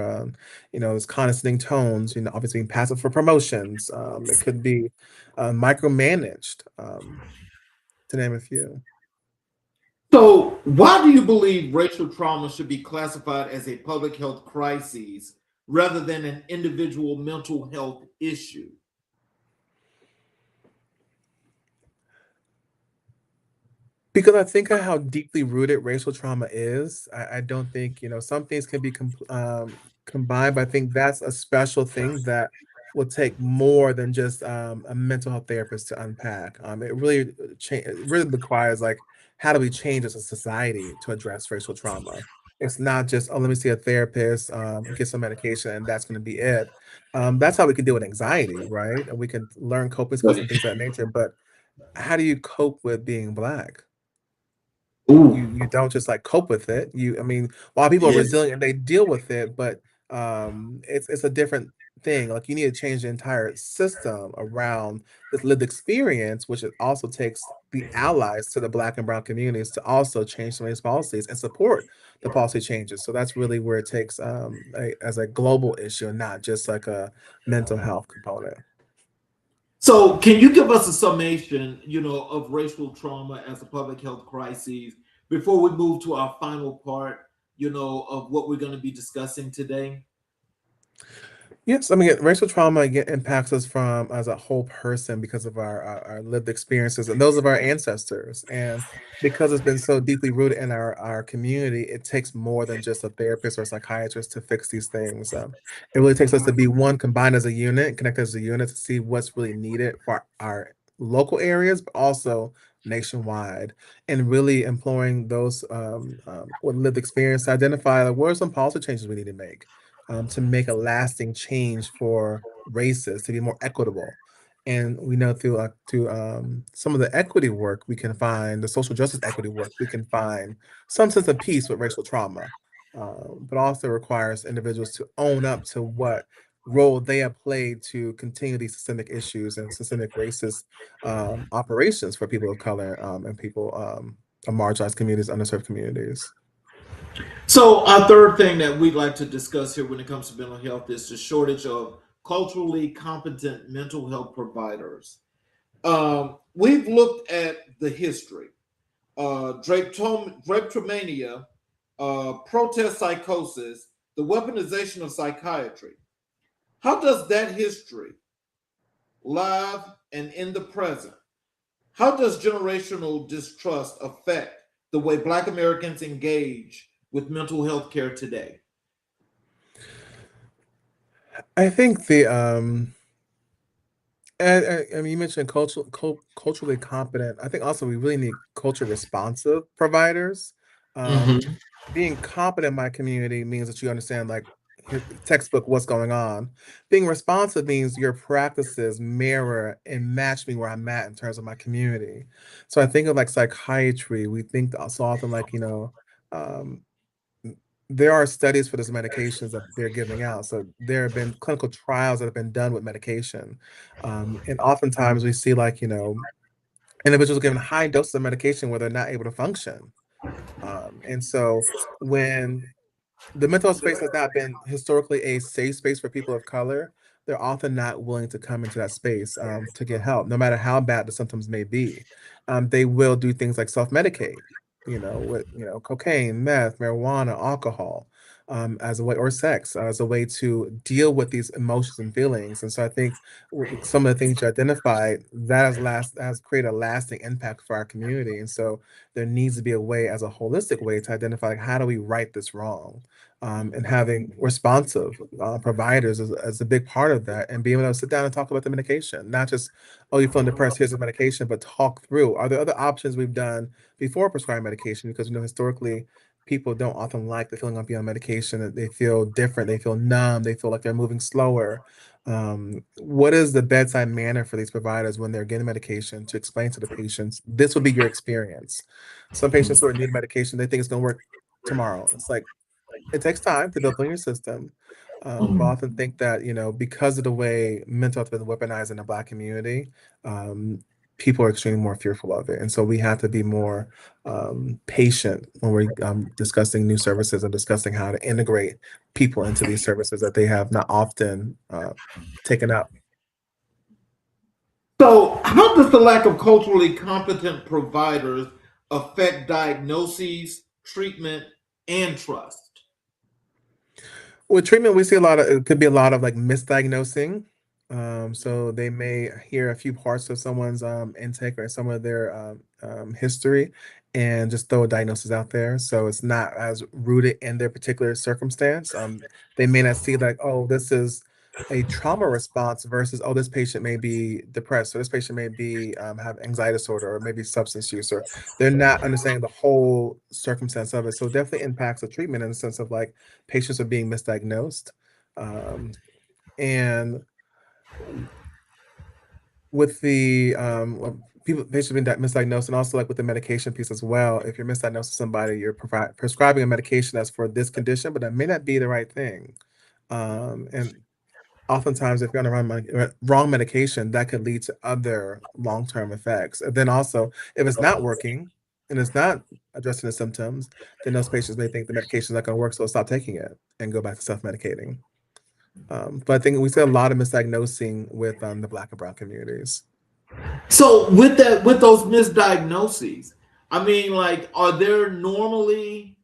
S3: There's condescending tones, obviously being passive for promotions. It could be micromanaged, to name a few.
S2: So, why do you believe racial trauma should be classified as a public health crisis rather than an individual mental health issue?
S3: Because I think of how deeply rooted racial trauma is. I don't think, some things can be combined, but I think that's a special thing that will take more than just a mental health therapist to unpack. It really requires like how do we change as a society to address racial trauma? It's not just, oh, let me see a therapist, get some medication, and that's going to be it. That's how we can deal with anxiety, right? And we can learn coping skills and things of that nature. But how do you cope with being Black?
S2: Ooh,
S3: You don't just, like, cope with it. I mean, a lot of people are
S2: yeah.
S3: resilient and they deal with it, but, it's a different thing. Like, you need to change the entire system around this lived experience, which it also takes the allies to the Black and Brown communities to also change some of these policies and support the policy changes. So that's really where it takes, as a global issue and not just like a mental health component.
S2: So, can you give us a summation, of racial trauma as a public health crisis before we move to our final part, of what we're going to be discussing today?
S3: Yes, I mean, racial trauma again impacts us from as a whole person because of our lived experiences and those of our ancestors. And because it's been so deeply rooted in our community, it takes more than just a therapist or a psychiatrist to fix these things. It really takes us to be one, combined as a unit, connect as a unit to see what's really needed for our local areas, but also nationwide, and really employing those with lived experience to identify like, what are some policy changes we need to make a lasting change for races to be more equitable. And we know through some of the equity work we can find, the social justice equity work, we can find some sense of peace with racial trauma, but also requires individuals to own up to what role they have played to continue these systemic issues and systemic racist operations for people of color and people of marginalized communities, underserved communities.
S2: So, our third thing that we'd like to discuss here when it comes to mental health is the shortage of culturally competent mental health providers. We've looked at the history, drapetomania, protest psychosis, the weaponization of psychiatry. How does that history, live and in the present, how does generational distrust affect the way Black Americans engage with mental health care today?
S3: I think I mean, you mentioned culturally competent. I think also we really need culture responsive providers. Um,
S2: Mhm.
S3: being competent in my community means that you understand, like, textbook what's going on. Being responsive means your practices mirror and match me where I'm at in terms of my community. So I think of like psychiatry. We think so often like um, there are studies for these medications that they're giving out. So there have been clinical trials that have been done with medication. And oftentimes we see like, individuals given high doses of medication where they're not able to function. And so when the mental health space has not been historically a safe space for people of color, they're often not willing to come into that space to get help, no matter how bad the symptoms may be. They will do things like self-medicate, with cocaine, meth, marijuana, alcohol, as a way, or sex as a way to deal with these emotions and feelings. And so I think some of the things you identified that has created a lasting impact for our community. And so there needs to be a way, as a holistic way, to identify like, how do we right this wrong, and having responsive providers is a big part of that, and being able to sit down and talk about the medication, not just, oh, you're feeling depressed, here's the medication, but talk through, are there other options we've done before prescribing medication? Because historically, people don't often like the feeling of being on medication, that they feel different, they feel numb, they feel like they're moving slower. What is the bedside manner for these providers when they're getting medication to explain to the patients, this will be your experience? Some patients who are needing medication, they think it's going to work tomorrow. It's like, it takes time to build on your system. But I
S2: Mhm.
S3: often think that, because of the way mental health has been weaponized in the Black community, um, people are extremely more fearful of it. And so we have to be more patient when we're discussing new services and discussing how to integrate people into these services that they have not often taken up.
S2: So, how does the lack of culturally competent providers affect diagnoses, treatment, and trust?
S3: With treatment, we see a lot of it could be a lot of like misdiagnosing. So they may hear a few parts of someone's intake or some of their history and just throw a diagnosis out there. So it's not as rooted in their particular circumstance. They may not see like, oh, this is a trauma response versus, oh, this patient may be depressed, or this patient may be have anxiety disorder, or maybe substance use, or they're not understanding the whole circumstance of it. So it definitely impacts the treatment in the sense of like patients are being misdiagnosed. Um, and with the people patients being misdiagnosed, and also like with the medication piece as well, if you're misdiagnosed with somebody, you're prescribing a medication that's for this condition, but that may not be the right thing. And oftentimes, if you're on the wrong medication, that could lead to other long-term effects. And then also, if it's not working and it's not addressing the symptoms, then those patients may think the medication is not going to work, so they'll stop taking it and go back to self-medicating. But I think we see a lot of misdiagnosing with the Black and Brown communities.
S2: So, with that, with those misdiagnoses, I mean, like, are there normally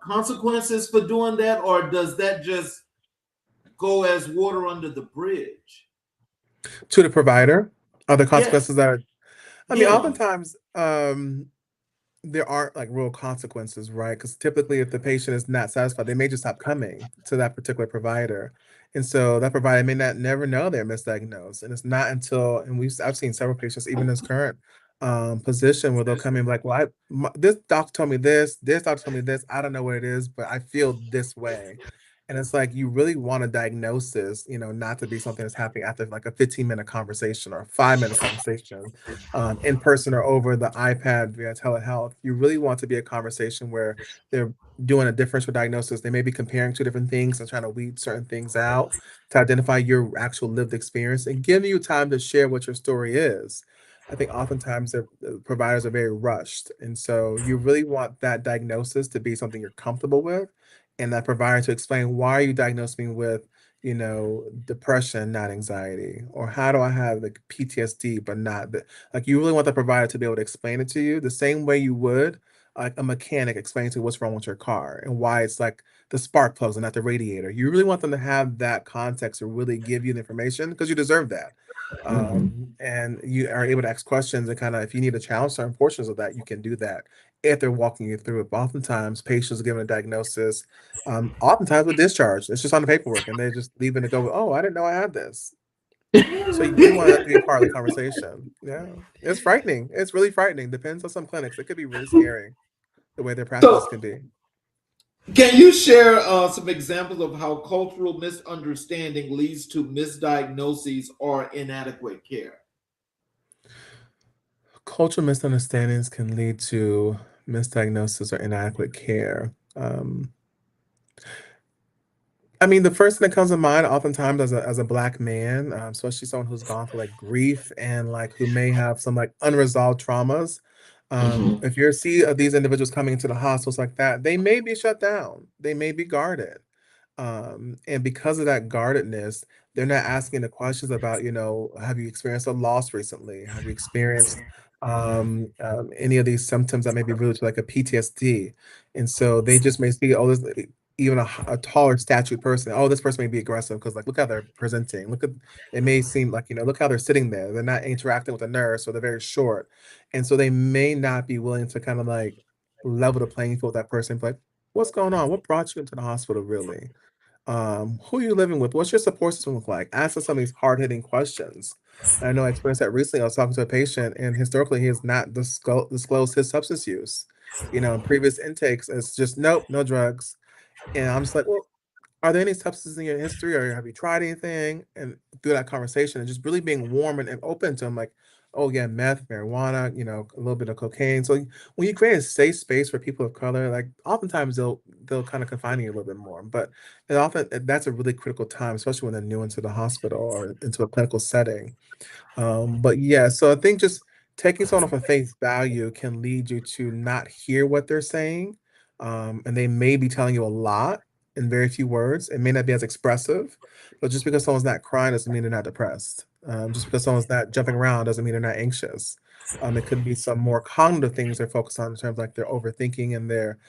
S2: consequences for doing that, or does that just go as water under the bridge?
S3: To the provider, are the consequences
S2: Yes.
S3: that are, I mean,
S2: Yeah.
S3: oftentimes, there aren't like real consequences, right? Because typically, if the patient is not satisfied, they may just stop coming to that particular provider, and so that provider may not never know they're misdiagnosed. And it's not until, and I've seen several patients, even in this current position, where they'll come in like, "Well, this doctor told me this doctor told me this. I don't know what it is, but I feel this way." And it's like you really want a diagnosis, not to be something that's happening after like a 15-minute conversation or a 5-minute conversation, in person or over the iPad via telehealth. You really want to be a conversation where they're doing a differential diagnosis. They may be comparing two different things and trying to weed certain things out to identify your actual lived experience and giving you time to share what your story is. I think oftentimes the providers are very rushed. And so you really want that diagnosis to be something you're comfortable with, and that provider to explain, why are you diagnosing me with, depression, not anxiety? Or how do I have like PTSD, but not the, like, you really want the provider to be able to explain it to you the same way you would like a mechanic explaining to you what's wrong with your car and why it's like the spark plugs and not the radiator. You really want them to have that context to really give you the information because you deserve that.
S2: Mhm.
S3: And you are able to ask questions and kind of, if you need to challenge certain portions of that, you can do that if they're walking you through it. But oftentimes, patients are given a diagnosis, oftentimes with discharge. It's just on the paperwork, and they're just leaving to go, "Oh, I didn't know I had this." So you really want that to be a part of the conversation. Yeah, it's frightening. It's really frightening. Depends on some clinics. It could be really scary the way their practices
S2: So,
S3: can be.
S2: can you share some examples of how cultural misunderstanding leads to misdiagnoses or inadequate care?
S3: Cultural misunderstandings can lead to misdiagnosis or inadequate care. I mean, the first thing that comes to mind oftentimes as a black man, especially someone who's gone through like grief and like who may have some like unresolved traumas.
S2: Mhm.
S3: If you see these individuals coming into the hospitals like that, they may be shut down. They may be guarded. And because of that guardedness, they're not asking the questions about, have you experienced a loss recently? Have you experienced any of these symptoms that may be related to like a PTSD? And so they just may see, oh, this, even a taller statued person, oh, this person may be aggressive because like look how they're presenting. Look at, it may seem like, look how they're sitting there. They're not interacting with a nurse, or they're very short. And so they may not be willing to kind of like level the playing field with that person, like, what's going on? What brought you into the hospital really? Who are you living with? What's your support system look like? Asking some of these hard-hitting questions. I know I experienced that recently. I was talking to a patient, and historically, he has not disclosed his substance use. In previous intakes, it's just nope, no drugs. And I'm just like, well, are there any substances in your history, or have you tried anything? And through that conversation, and just really being warm and open to him, like, oh yeah, meth, marijuana, a little bit of cocaine. So when you create a safe space for people of color, like oftentimes they'll kind of confine you a little bit more. But it often that's a really critical time, especially when they're new into the hospital or into a clinical setting. But yeah, so I think just taking someone off of face value can lead you to not hear what they're saying. And they may be telling you a lot in very few words. It may not be as expressive, but just because someone's not crying doesn't mean they're not depressed. Just because someone's not jumping around doesn't mean they're not anxious. It could be some more cognitive things they're focused on in terms of like they're overthinking and they're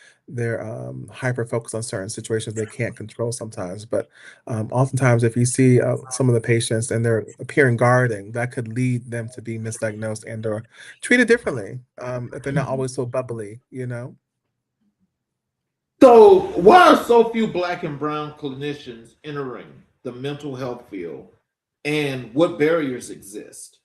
S3: hyper focused on certain situations they can't control sometimes. But oftentimes, if you see some of the patients and they're appearing guarding, that could lead them to be misdiagnosed and or treated differently, if they're not always so bubbly.
S2: So, why are so few black and brown clinicians entering the mental health field, and what barriers exist?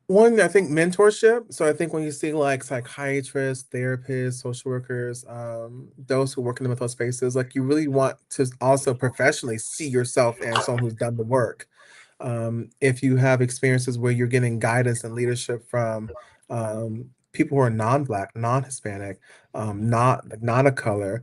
S3: One, I think mentorship. So I think when you see like psychiatrists, therapists, social workers, those who work in the mental health spaces, like you really want to also professionally see yourself as someone who's done the work. If you have experiences where you're getting guidance and leadership from people who are non-black, non-Hispanic, not a color,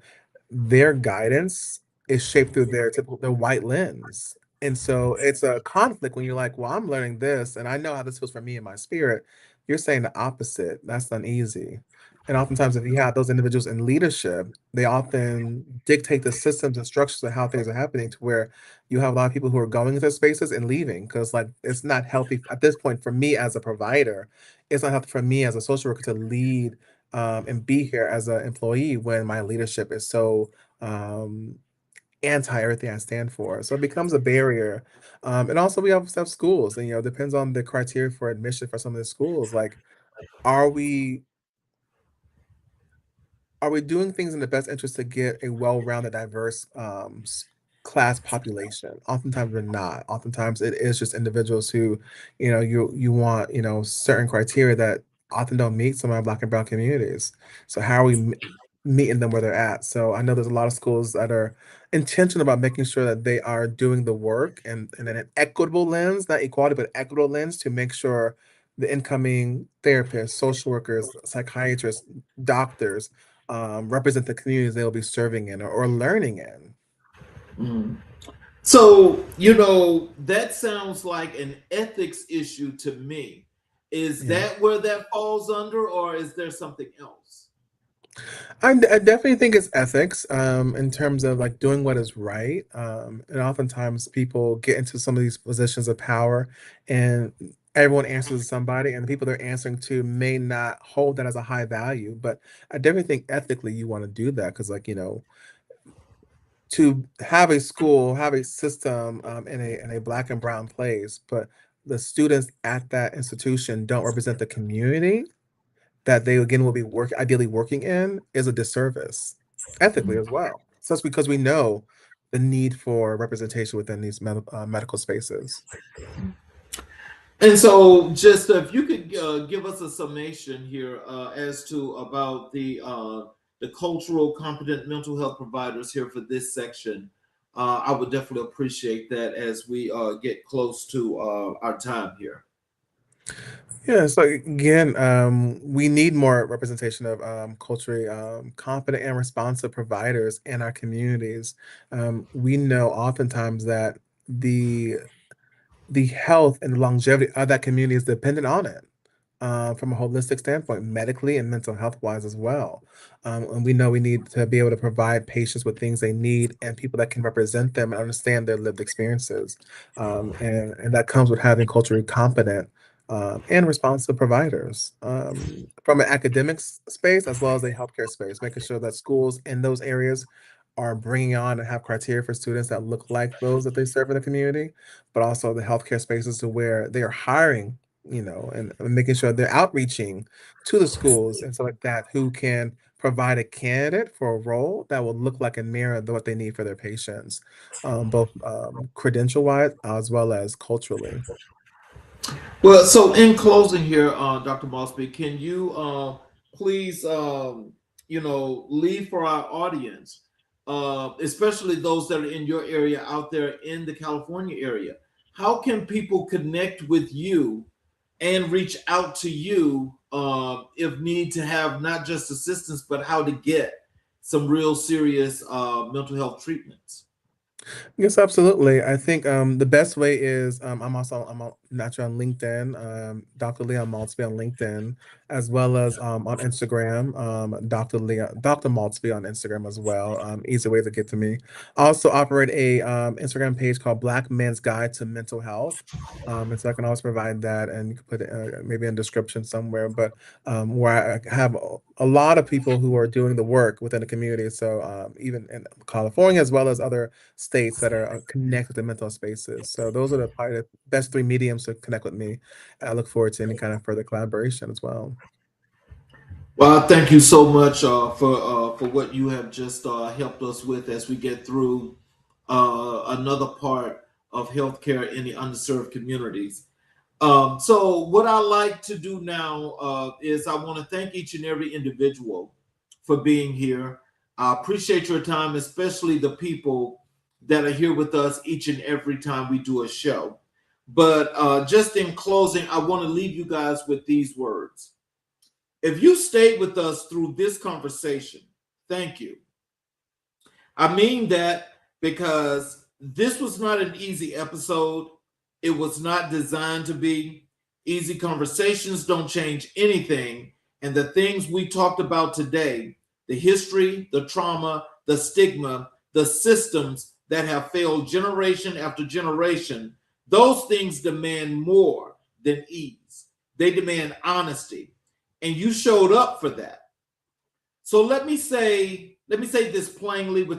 S3: their guidance is shaped through their white lens. And so it's a conflict when you're like, well, I'm learning this and I know how this feels for me and my spirit. You're saying the opposite. That's uneasy. And oftentimes, if you have those individuals in leadership, they often dictate the systems and structures of how things are happening to where you have a lot of people who are going into spaces and leaving because, like, it's not healthy at this point for me as a provider. It's not healthy for me as a social worker to lead and be here as an employee when my leadership is so um, anti everything I stand for. So it becomes a barrier. And also, we have schools, and depends on the criteria for admission for some of the schools. Like, are we are we doing things in the best interest to get a well-rounded, diverse class population? Oftentimes we're not. Oftentimes it is just individuals who, you want, certain criteria that often don't meet some of our Black and Brown communities. So how are we meeting them where they're at? So I know there's a lot of schools that are intentional about making sure that they are doing the work and in an equitable lens, not equality, but equitable lens to make sure the incoming therapists, social workers, psychiatrists, doctors represent the communities they'll be serving in or learning in.
S2: Mm. So, that sounds like an ethics issue to me. Is
S3: Yeah.
S2: that where that falls under, or is there something else?
S3: I definitely think it's ethics in terms of like doing what is right. And oftentimes people get into some of these positions of power and everyone answers to somebody, and the people they're answering to may not hold that as a high value. But I definitely think ethically you want to do that because, like, to have a school, have a system in a Black and brown place, but the students at that institution don't represent the community that they again will be ideally working in is a disservice ethically as well. So that's because we know the need for representation within these medical spaces.
S2: And so, just if you could give us a summation here as to about the cultural competent mental health providers here for this section, I would definitely appreciate that as we get close to our time here.
S3: Yeah, so again, we need more representation of culturally competent and responsive providers in our communities. We know oftentimes that the the health and longevity of that community is dependent on it from a holistic standpoint, medically and mental health wise as well. And we know we need to be able to provide patients with things they need and people that can represent them and understand their lived experiences. And that comes with having culturally competent and responsive providers from an academic space as well as a healthcare space, making sure that schools in those areas are bringing on and have criteria for students that look like those that they serve in the community, but also the healthcare spaces to where they are hiring, and making sure they're outreaching to the schools and stuff like that who can provide a candidate for a role that will look like and mirror what they need for their patients, both credential wise as well as culturally.
S2: Well, so in closing here, Dr. Mosby, can you please, leave for our audience, especially those that are in your area out there in the California area, how can people connect with you and reach out to you if need to have not just assistance, but how to get some real serious mental health treatments?
S3: Yes, absolutely. I think the best way is I'm naturally on LinkedIn, Dr. Leon Maltzby on LinkedIn, as well as on Instagram, Dr. Maltzby on Instagram as well. Easy way to get to me. I also operate a Instagram page called Black Men's Guide to Mental Health. And so I can always provide that, and you can put it maybe in description somewhere. But where I have a lot of people who are doing the work within the community. So even in California as well as other states that are connected to mental spaces. So those are probably the best three mediums to connect with me. I look forward to any kind of further collaboration as well.
S2: Well, thank you so much for what you have just helped us with as we get through another part of healthcare in the underserved communities. So, what I like to do now is I want to thank each and every individual for being here. I appreciate your time, especially the people that are here with us each and every time we do a show. But just in closing, I want to leave you guys with these words. If you stayed with us through this conversation, thank you. I mean that because this was not an easy episode. It was not designed to be. Easy conversations don't change anything. And the things we talked about today, the history, the trauma, the stigma, the systems that have failed generation after generation, those things demand more than ease. They demand honesty. And you showed up for that. So let me say this plainly without